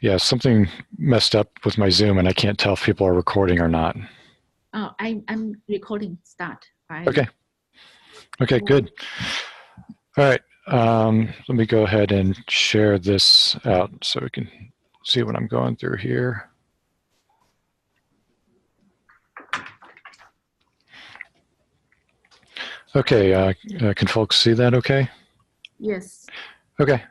Yeah, something messed up with my Zoom and I can't tell if people are recording or not. Oh, I'm recording start. Okay. Okay, good. All right. Let me go ahead and share this out so we can see what I'm going through here. Okay, can folks see that okay? Yes. Okay.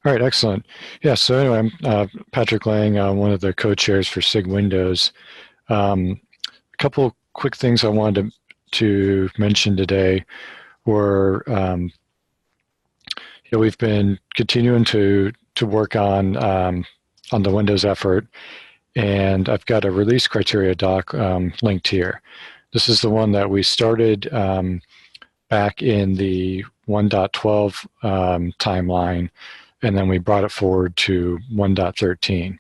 All right, excellent. Yeah, so anyway, I'm Patrick Lang, one of the co-chairs for SIG Windows. A couple quick things I wanted to mention today were we've been continuing to work on the Windows effort, and I've got a release criteria doc linked here. This is the one that we started back in the 1.12 timeline, and then we brought it forward to 1.13.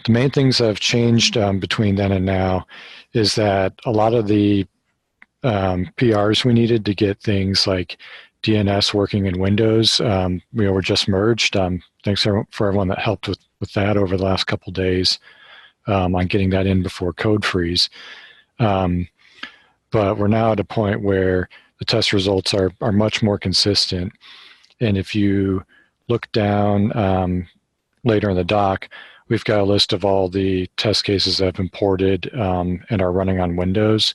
The main things that have changed between then and now is that a lot of the PRs we needed to get things like DNS working in Windows, we were just merged. Thanks for everyone that helped with that over the last couple of days on getting that in before code freeze. But we're now at a point where the test results are much more consistent. And if you look down later in the doc, we've got a list of all the test cases that have imported and are running on Windows.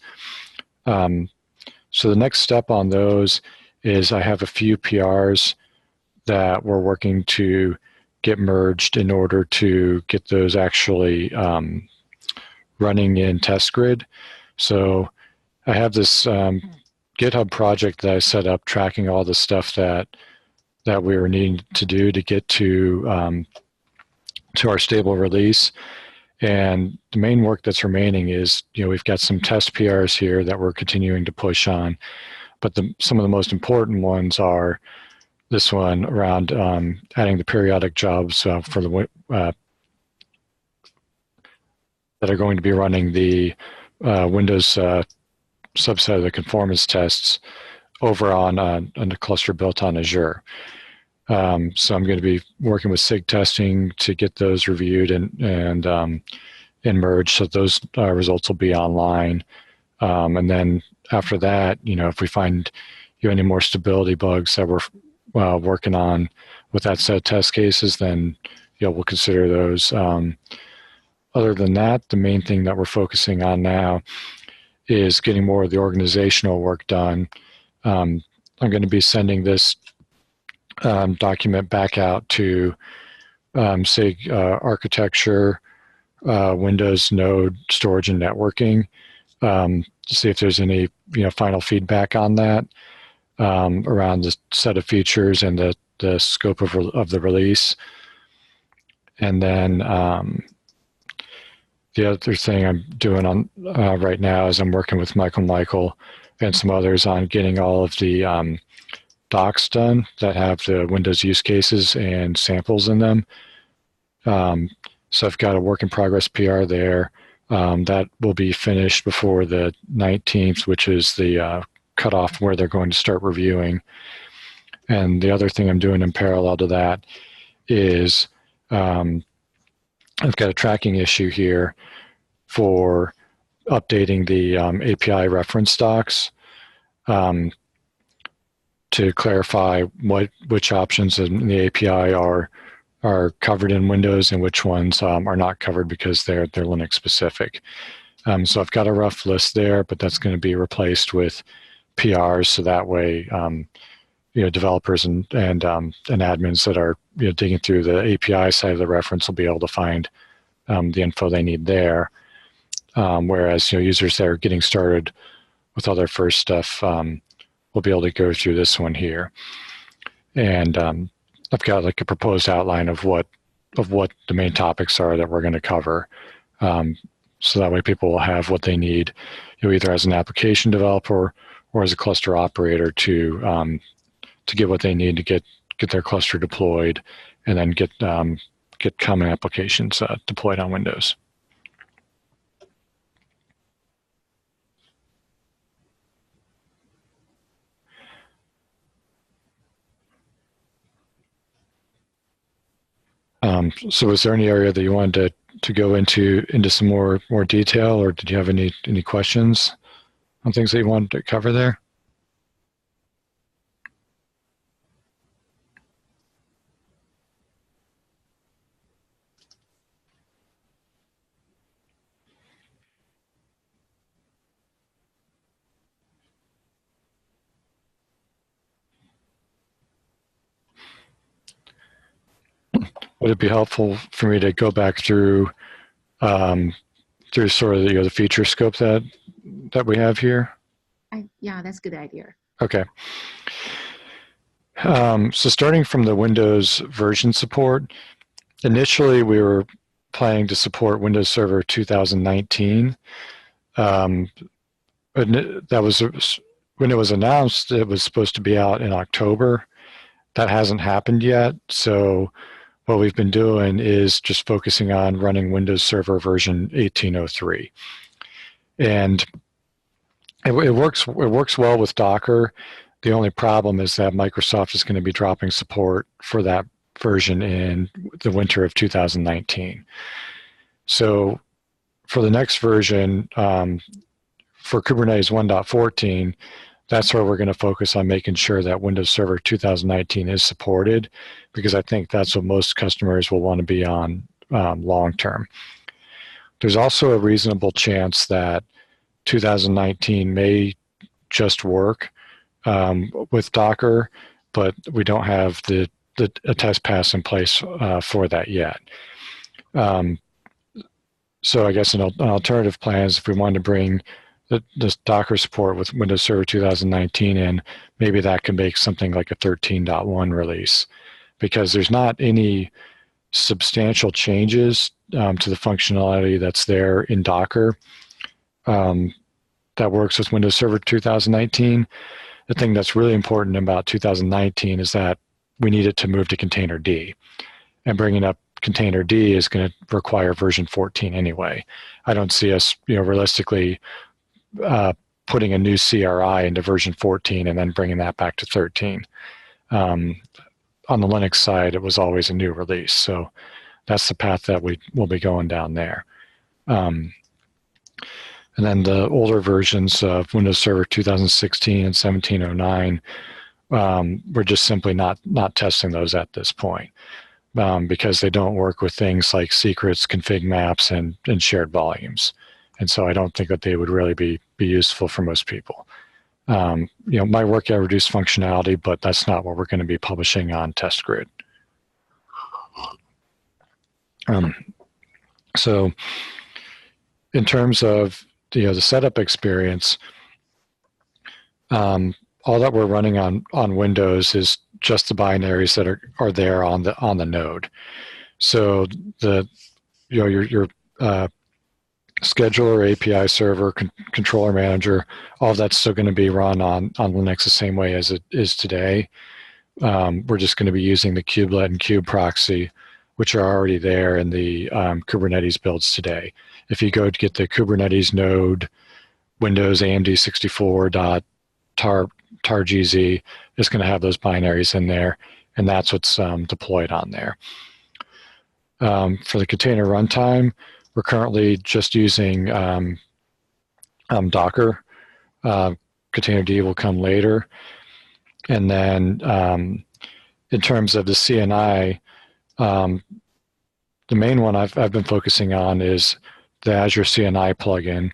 So the next step on those is I have a few PRs that we're working to get merged in order to get those actually running in TestGrid. So I have this GitHub project that I set up tracking all the stuff that we were needing to do to get to our stable release. And the main work that's remaining is, we've got some test PRs here that we're continuing to push on. But some of the most important ones are this one around adding the periodic jobs for the that are going to be running the Windows subset of the conformance tests over on a cluster built on Azure. So I'm going to be working with SIG testing to get those reviewed and merged, so those results will be online. And then after that, if we find any more stability bugs that we're working on with that set of test cases, then we'll consider those. Other than that, the main thing that we're focusing on now is getting more of the organizational work done. I'm going to be sending this document back out to SIG architecture, Windows, Node, storage, and networking to see if there's any final feedback on that around the set of features and the scope of the release. And then the other thing I'm doing on right now is I'm working with Michael and some others on getting all of the docs done that have the Windows use cases and samples in them. So I've got a work in progress PR there. That will be finished before the 19th, which is the cutoff where they're going to start reviewing. And the other thing I'm doing in parallel to that is I've got a tracking issue here for updating the API reference docs to clarify which options in the API are covered in Windows and which ones are not covered because they're Linux specific. So I've got a rough list there, but that's going to be replaced with PRs, so that way developers and admins that are digging through the API side of the reference will be able to find the info they need there. Whereas users that are getting started with all their first stuff will be able to go through this one here. And I've got like a proposed outline of what the main topics are that we're going to cover. So that way people will have what they need, either as an application developer or as a cluster operator to get what they need to get their cluster deployed and then get common applications deployed on Windows. So is there any area that you wanted to go into some more detail, or did you have any questions on things that you wanted to cover there? Would it be helpful for me to go back through through sort of the feature scope that we have here? Yeah, that's a good idea. Okay. So starting from the Windows version support, initially we were planning to support Windows Server 2019. That was when it was announced. It was supposed to be out in October. That hasn't happened yet. So what we've been doing is just focusing on running Windows Server version 1803, and it works well with Docker. The only problem is that Microsoft is going to be dropping support for that version in the winter of 2019. So for the next version, for Kubernetes 1.14, that's where we're going to focus on making sure that Windows Server 2019 is supported, because I think that's what most customers will want to be on long term. There's also a reasonable chance that 2019 may just work with Docker, but we don't have a test pass in place for that yet. So I guess an alternative plan is if we wanted to bring this Docker support with Windows Server 2019 in, maybe that could make something like a 13.1 release, because there's not any substantial changes to the functionality that's there in Docker that works with Windows Server 2019. The thing that's really important about 2019 is that we need it to move to Containerd, and bringing up Containerd is going to require version 14 anyway. I don't see us, realistically putting a new CRI into version 14 and then bringing that back to 13. On the Linux side, it was always a new release, so that's the path that we will be going down there. And then the older versions of Windows Server 2016 and 1709, we're just simply not testing those at this point because they don't work with things like secrets, config maps, and shared volumes. And so I don't think that they would really be useful for most people. Might work at reduced functionality, but that's not what we're going to be publishing on TestGrid. So in terms of the setup experience, all that we're running on Windows is just the binaries that are there on the node. So your scheduler, API server, controller manager, all of that's still going to be run on Linux the same way as it is today. We're just going to be using the kubelet and kube proxy, which are already there in the Kubernetes builds today. If you go to get the Kubernetes node Windows AMD 64.targz, it's going to have those binaries in there, and that's what's deployed on there. For the container runtime, we're currently just using Docker. Containerd will come later. And then in terms of the CNI, the main one I've been focusing on is the Azure CNI plugin.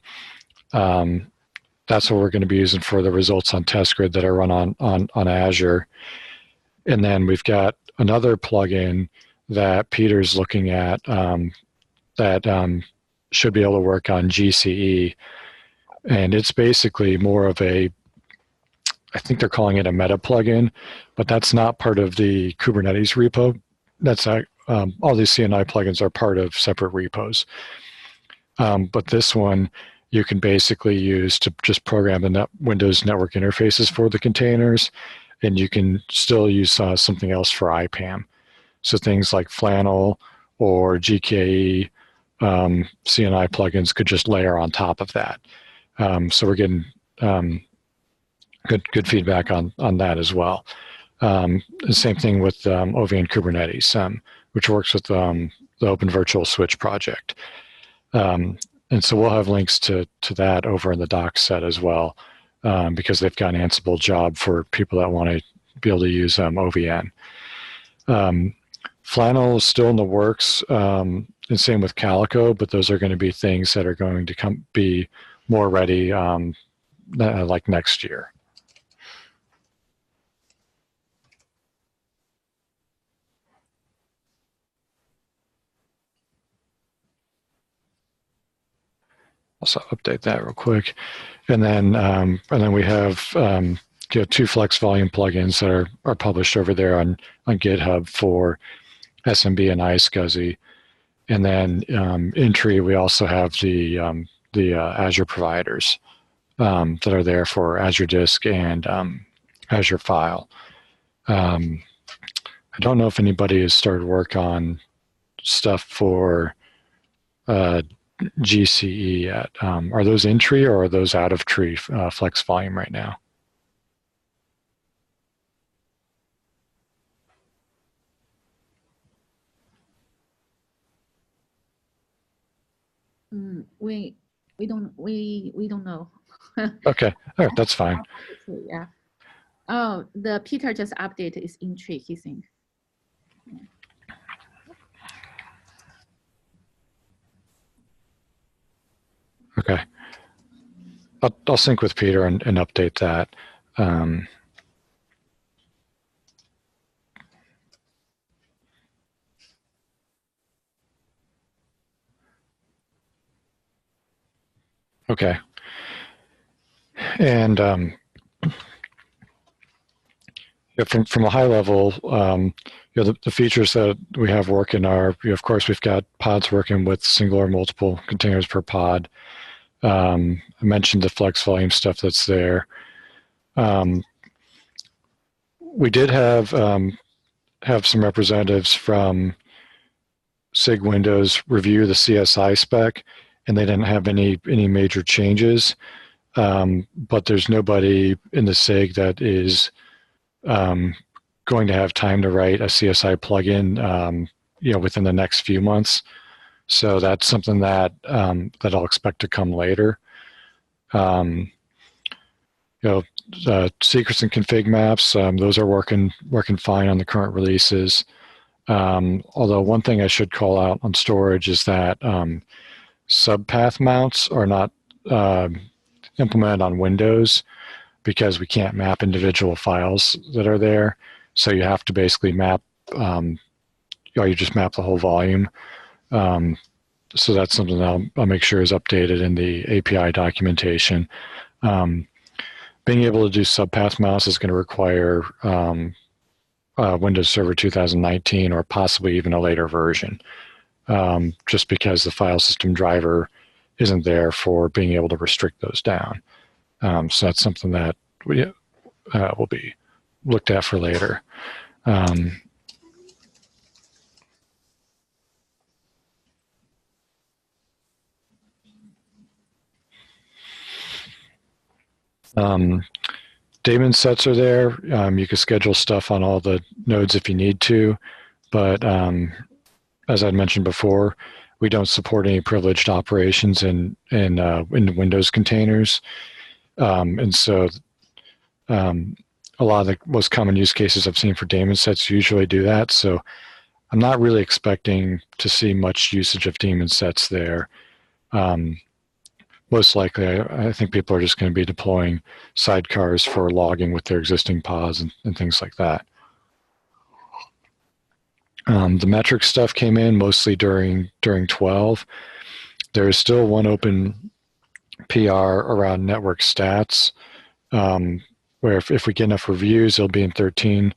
That's what we're going to be using for the results on TestGrid that are run on Azure. And then we've got another plugin that Peter's looking at that should be able to work on GCE. And it's basically more of I think they're calling it a meta plugin, but that's not part of the Kubernetes repo. That's all these CNI plugins are part of separate repos. But this one you can basically use to just program the Windows network interfaces for the containers, and you can still use something else for IPAM. So things like Flannel or GKE CNI plugins could just layer on top of that. So we're getting good feedback on that as well. The same thing with OV and Kubernetes. which works with the Open Virtual Switch project. And so we'll have links to that over in the docs set as well, because they've got an Ansible job for people that want to be able to use OVN. Flannel is still in the works, and same with Calico, but those are going to be things that are going to be more ready like next year. Also update that real quick, and then we have two Flex Volume plugins that are published over there on GitHub for SMB and iSCSI, and then in Tree we also have the Azure providers that are there for Azure Disk and Azure File. I don't know if anybody has started work on stuff for GCE yet. Are those in Tree or are those out of Tree Flex Volume right now? We don't know. Okay, all right, that's fine. Yeah. Oh, the Peter just updated is in Tree, he thinks. Yeah. Okay. I'll sync with Peter and update that. Okay. And from a high level, the features that we have working are, of course, we've got pods working with single or multiple containers per pod. I mentioned the Flex Volume stuff that's there. We did have some representatives from SIG Windows review the CSI spec, and they didn't have any major changes. But there's nobody in the SIG that is going to have time to write a CSI plugin, within the next few months. So that's something that I'll expect to come later. Secrets and config maps, those are working fine on the current releases. Although one thing I should call out on storage is that subpath mounts are not implemented on Windows because we can't map individual files that are there. So you have to basically map, you just map the whole volume. So that's something that I'll make sure is updated in the API documentation. Being able to do subpath mounts is going to require Windows Server 2019 or possibly even a later version, just because the file system driver isn't there for being able to restrict those down. So that's something that will be looked at for later. Daemon sets are there. You can schedule stuff on all the nodes if you need to, but as I mentioned before, we don't support any privileged operations in Windows containers, and so a lot of the most common use cases I've seen for daemon sets usually do that. So I'm not really expecting to see much usage of daemon sets there. Most likely, I think people are just going to be deploying sidecars for logging with their existing pods and things like that. The metric stuff came in mostly during 12. There is still one open PR around network stats, where if we get enough reviews, it'll be in 13.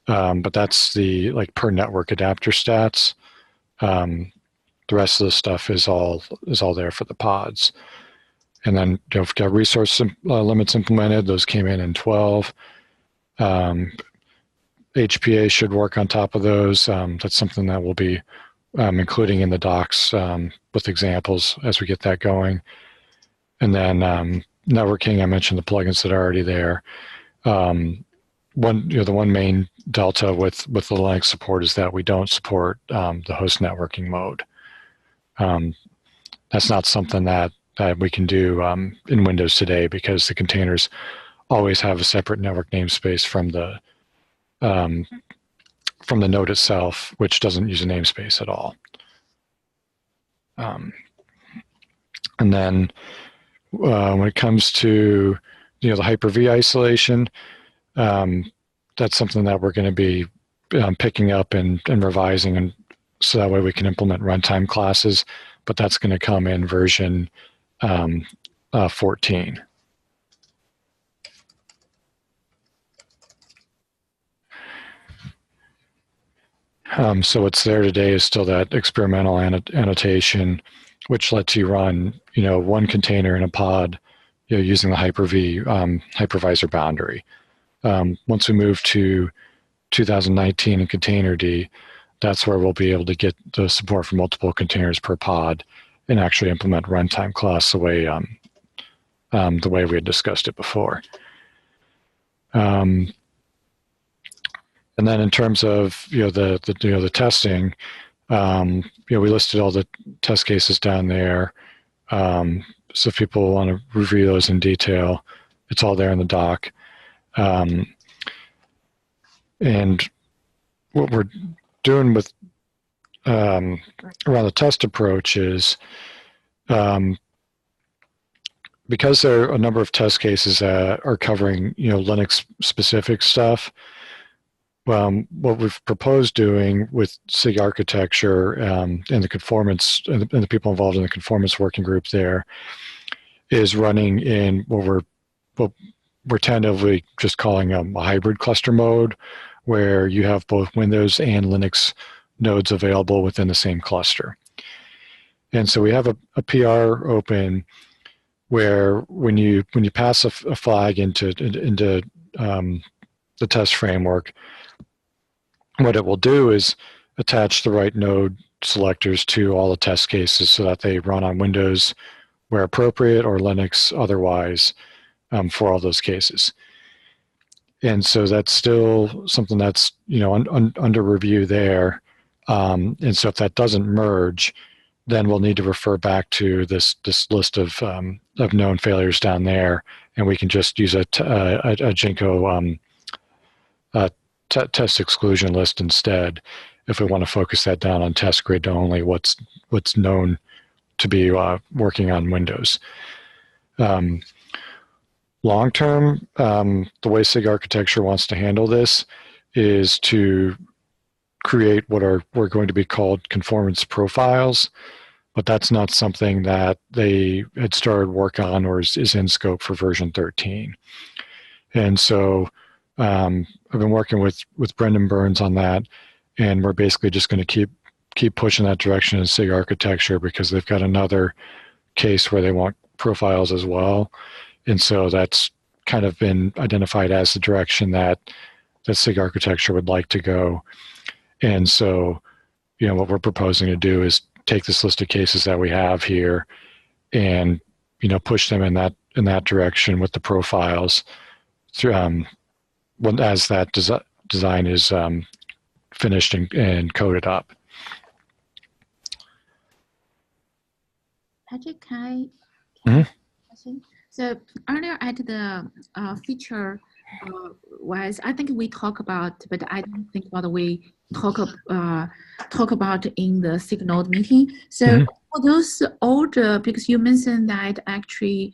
But that's the per network adapter stats. The rest of the stuff is all there for the pods. And then we've got resource limits implemented. Those came in 12. HPA should work on top of those. That's something that we'll be including in the docs with examples as we get that going. And then networking, I mentioned the plugins that are already there. The one main delta with the Linux support is that we don't support the host networking mode. That's not something that we can do in Windows today, because the containers always have a separate network namespace from the node itself, which doesn't use a namespace at all. And then when it comes to the Hyper-V isolation, that's something that we're going to be picking up and revising, and so that way we can implement runtime classes. But that's going to come in version 14. So what's there today is still that experimental annotation, which lets you run, one container in a pod, using the Hyper-V hypervisor boundary. Once we move to 2019 and Containerd, that's where we'll be able to get the support for multiple containers per pod and actually implement runtime class the way we had discussed it before. And then in terms of the testing, we listed all the test cases down there. So if people want to review those in detail, it's all there in the doc. And what we're doing with around the test approach is, because there are a number of test cases that are covering Linux specific stuff. What we've proposed doing with SIG architecture and the conformance and the people involved in the conformance working group there is running in what we're tentatively just calling a hybrid cluster mode, where you have both Windows and Linux nodes available within the same cluster. And so we have a PR open where when you pass a flag into the test framework, what it will do is attach the right node selectors to all the test cases so that they run on Windows where appropriate, or Linux otherwise, for all those cases. And so that's still something that's under review there. And so if that doesn't merge, then we'll need to refer back to this list of known failures down there, and we can just use a Jinko test exclusion list instead, if we want to focus that down on test grid to only what's known to be working on Windows. Long term, the way SIG architecture wants to handle this is to create what we're going to be called conformance profiles, but that's not something that they had started work on or is in scope for version 13. And so I've been working with Brendan Burns on that, and we're basically just going to keep pushing that direction in SIG architecture, because they've got another case where they want profiles as well. And so that's kind of been identified as the direction that the SIG architecture would like to go. And so, what we're proposing to do is take this list of cases that we have here and, push them in that direction with the profiles through, as that design is finished and coded up. Patrick, can I question? So earlier at the feature wise, I think we talk about, but I don't think about the way talk about in the SIG Node meeting. So for those older, because you mentioned that actually,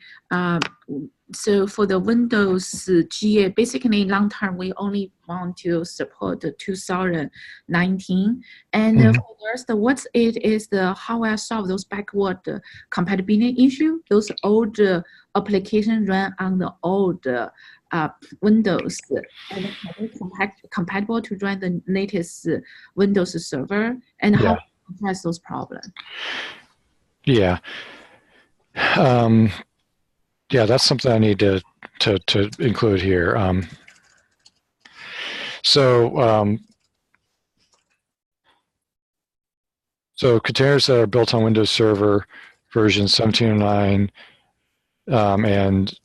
so for the Windows GA, basically long term, we only want to support the 2019. And for the rest, what it is how I solve those backward compatibility issue. Those old applications run on the old Windows and compatible to run the latest Windows server, and how to address those problems. Yeah. Yeah, that's something I need to include here. So containers that are built on Windows Server version 1709 and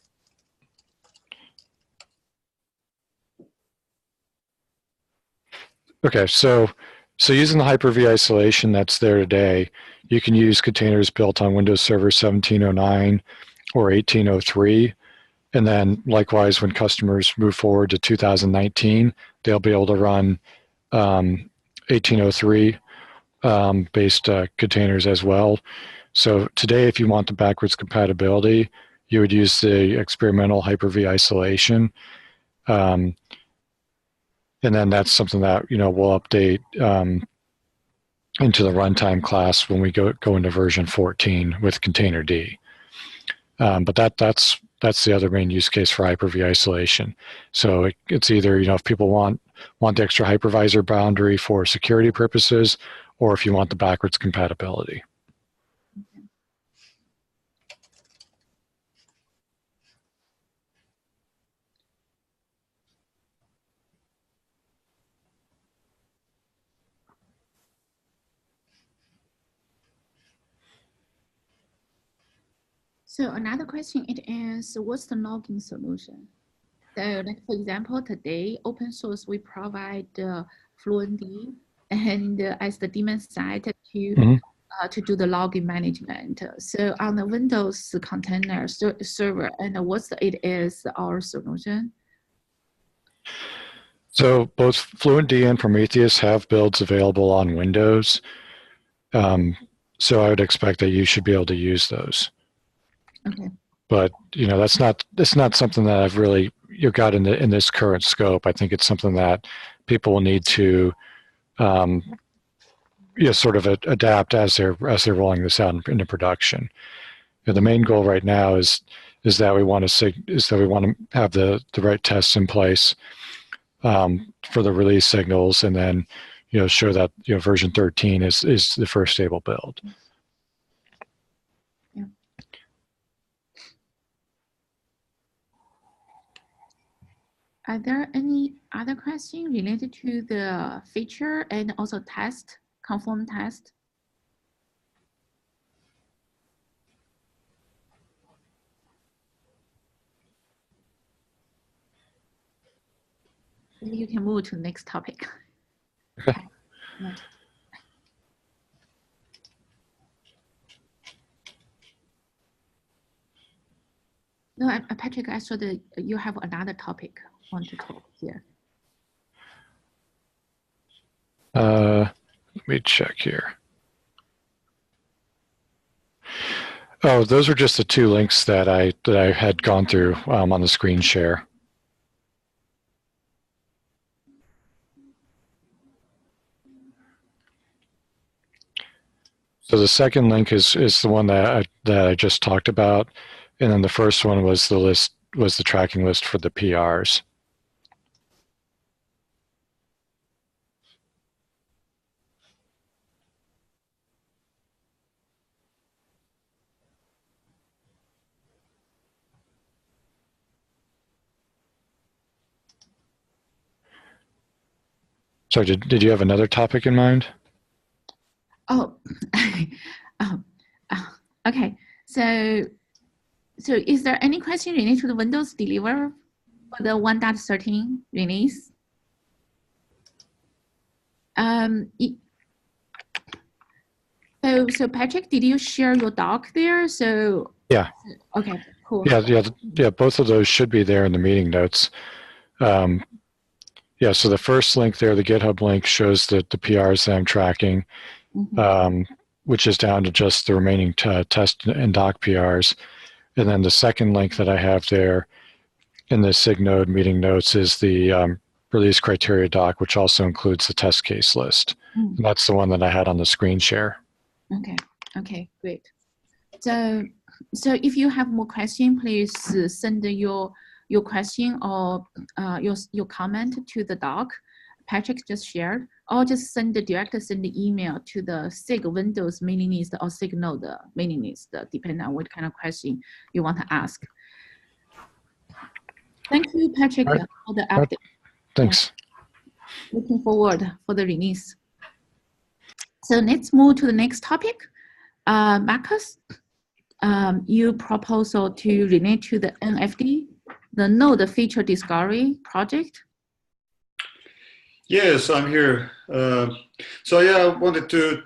Okay, so using the Hyper-V isolation that's there today, you can use containers built on Windows Server 1709 or 1803. And then likewise, when customers move forward to 2019, they'll be able to run 1803 based containers as well. So today, if you want the backwards compatibility, you would use the experimental Hyper-V isolation. And then that's something that we'll update into the runtime class when we go into version 14 with Containerd. But that's the other main use case for Hyper-V isolation. So it's either if people want the extra hypervisor boundary for security purposes, or if you want the backwards compatibility. So another question it is, what's the logging solution? So like for example, today, open source, we provide Fluentd and as the daemon site to do the logging management. So on the Windows container server, and it is our solution? So both Fluentd and Prometheus have builds available on Windows. So I would expect that you should be able to use those. Okay. But that's not something that I've really got in this current scope. I think it's something that people will need to sort of adapt as they're rolling this out into production. The main goal right now is that we want to have the right tests in place for the release signals, and then show that version 13 is the first stable build. Yeah. Are there any other questions related to the feature and also test, conform test? Maybe you can move to the next topic. Okay. Yeah. No, Patrick, I saw that you have another topic want to talk here. Let me check here. Oh, those are just the two links that I had gone through on the screen share. So the second link is the one that I just talked about, and then the first one was the tracking list for the PRs. So did you have another topic in mind? Oh, okay. So is there any question related to the Windows deliver for the 1.13 release? So Patrick, did you share your doc there? So yeah. Okay, cool. Yeah. Both of those should be there in the meeting notes. Yeah. So the first link there, the GitHub link, shows the PRs that I'm tracking, which is down to just the remaining test and doc PRs. And then the second link that I have there in the SIG Node meeting notes is the release criteria doc, which also includes the test case list. And that's the one that I had on the screen share. Okay, great. So if you have more questions, please send your question or your comment to the doc Patrick just shared, or just send the email to the SIG Windows mailing list or SIG Node mailing list, depending on what kind of question you want to ask. Thank you, Patrick, right. for the update. Thanks. Yeah. Looking forward for the release. So let's move to the next topic. Marcus, your proposal to relate to the NFD, the Node Feature Discovery project. Yes, I'm here. So yeah, I wanted to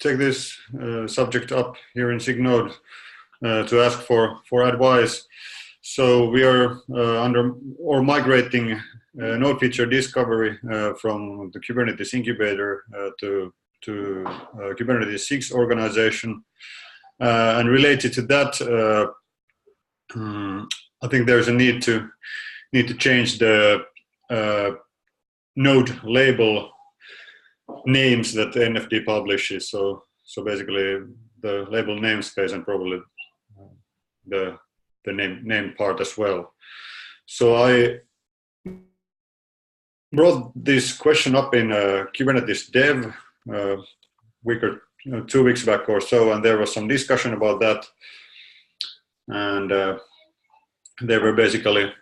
take this subject up here in SIG Node to ask for advice. So we are migrating node feature discovery from the Kubernetes incubator to Kubernetes SIG organization. And related to that, I think there's a need to change the node label names that the NFD publishes. So basically the label namespace and probably the name part as well. So I brought this question up in Kubernetes Dev week or 2 weeks back or so, and there was some discussion about that. And there were basically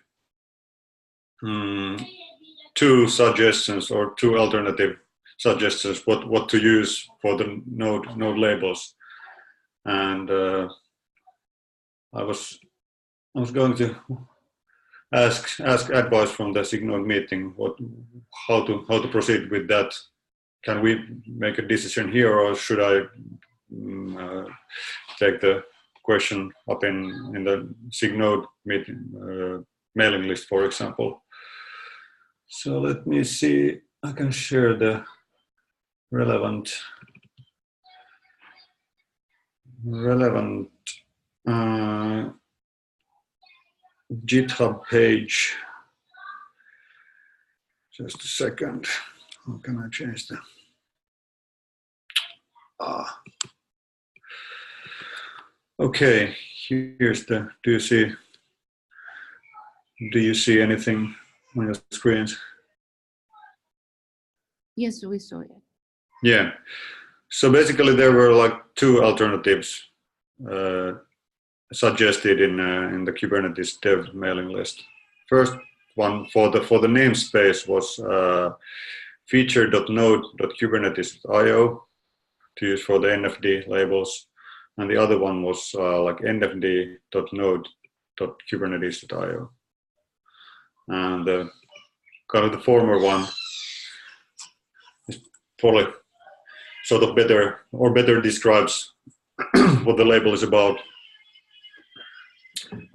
two suggestions or two alternative suggestions what to use for the node labels. And I was going to ask advice from the SIG Node meeting how to proceed with that. Can we make a decision here, or should I take the question up in the SIG Node meeting mailing list, for example? So let me see. I can share the relevant GitHub page. Just a second. How can I change that? Okay, here's the. Do you see anything on your screens? Yes, we saw it. Yeah. So basically, there were like two alternatives suggested in the Kubernetes Dev mailing list. First one for the namespace was feature.node.kubernetes.io to use for the NFD labels, and the other one was like nfd.node.kubernetes.io. And kind of the former one is probably sort of better describes what the label is about,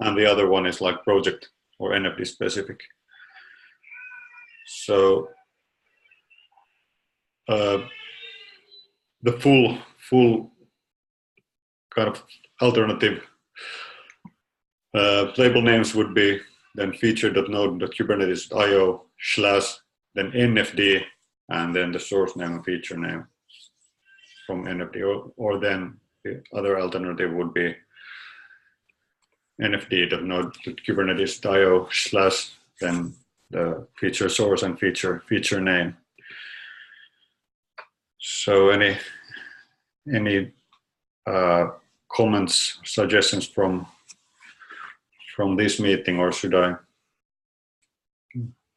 and the other one is like project or NFD specific. So the full kind of alternative label names would be then feature.node.kubernetes.io / then NFD, and then the source name and feature name from NFD, or then the other alternative would be nfd.node.kubernetes.io / then the feature source and feature name. So any comments, suggestions from this meeting, or should I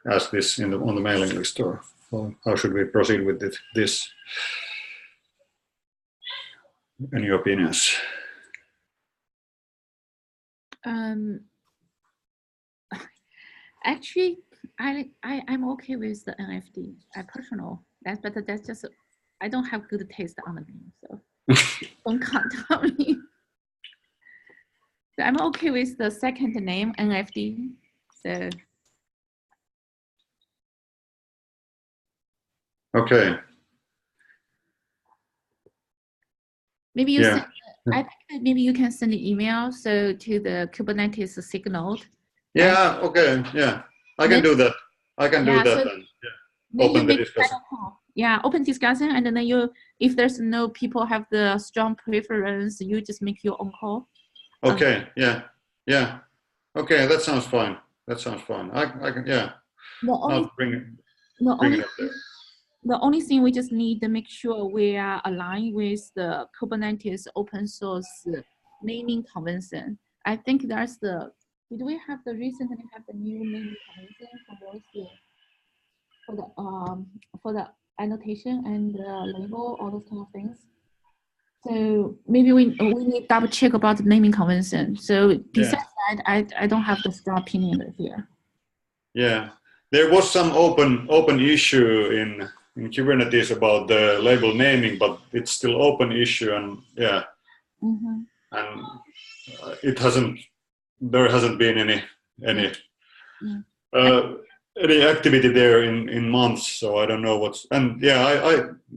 ask this on the mailing list, or how should we proceed with this? Any opinions? Actually, I'm okay with the NFD. But that's just, I don't have good taste on the name, so don't count on me. So I'm okay with the second name, NFD. So okay. Maybe you send, I think maybe you can send an email to the Kubernetes SIG Node. Yeah. Okay. Yeah, I can do that. I can do that then. Yeah. Open the discussion. Yeah, open discussion, and then if there's no people have the strong preference, you just make your own call. Okay. Yeah. Okay, that sounds fine. I can. Yeah. I'll bring it up there. The only thing we just need to make sure we are aligned with the Kubernetes open source naming convention. I think that's did we recently have the new naming convention for the annotation and label, all those kind of things? So maybe we need to double check about the naming convention. So besides that, I don't have the strong opinion here. Yeah. there was some open issue in Kubernetes about the label naming, but it's still open issue, and yeah, and there hasn't been any activity there in months, so I don't know what's, and yeah,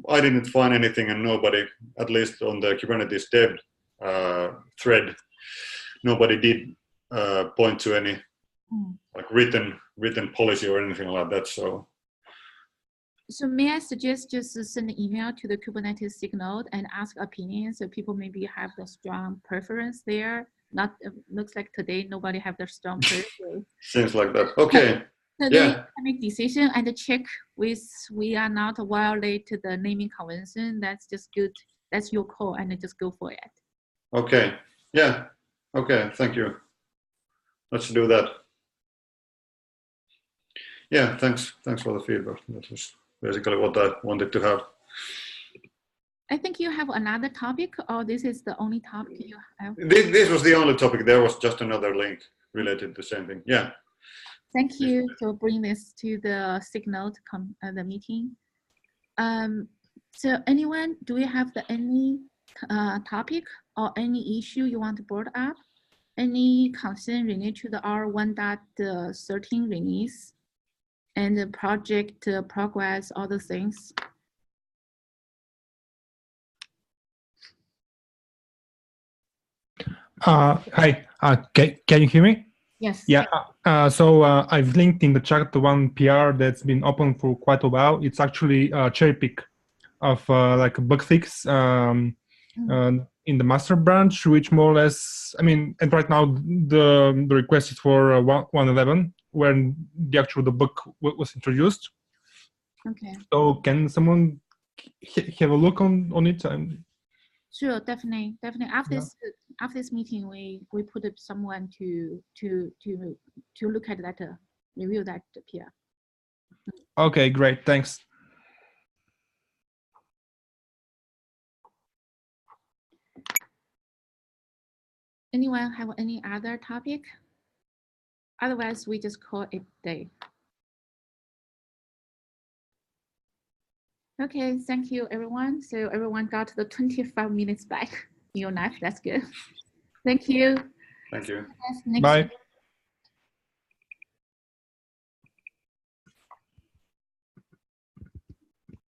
I didn't find anything, and nobody, at least on the Kubernetes dev thread, nobody did point to any like written policy or anything like that. So may I suggest just send an email to the Kubernetes SIG Node and ask opinions, so people maybe have the strong preference there. Not looks like today nobody have the strong preference. Seems like that. Okay. So yeah. They make decision and check with we are not violate the naming convention. That's just good. That's your call, and just go for it. Okay. Yeah. Okay. Thank you. Let's do that. Yeah. Thanks for the feedback. That was basically what I wanted to have. I think you have another topic, or this is the only topic you have? This was the only topic. There was just another link related to the same thing. Yeah. Thank you for bringing this to the SIG Node the meeting. So anyone, do we have any topic or any issue you want to bring up? Any concern related to the R1.13 release and the project progress, all the things? Hi, can you hear me? Yes. Yeah, so I've linked in the chat the one PR that's been open for quite a while. It's actually a cherry pick of like a bug fix in the master branch, which more or less, I mean, and right now the request is for 1.11, when the bug was introduced. Okay. So can someone have a look on it? Sure, definitely. After this meeting, we put up someone to look at that, review that PR. Okay, great, thanks. Anyone have any other topic? Otherwise, we just call it a day. Okay, thank you, everyone. So everyone got the 25 minutes back in your life. That's good. Thank you. Thank you. Next Bye.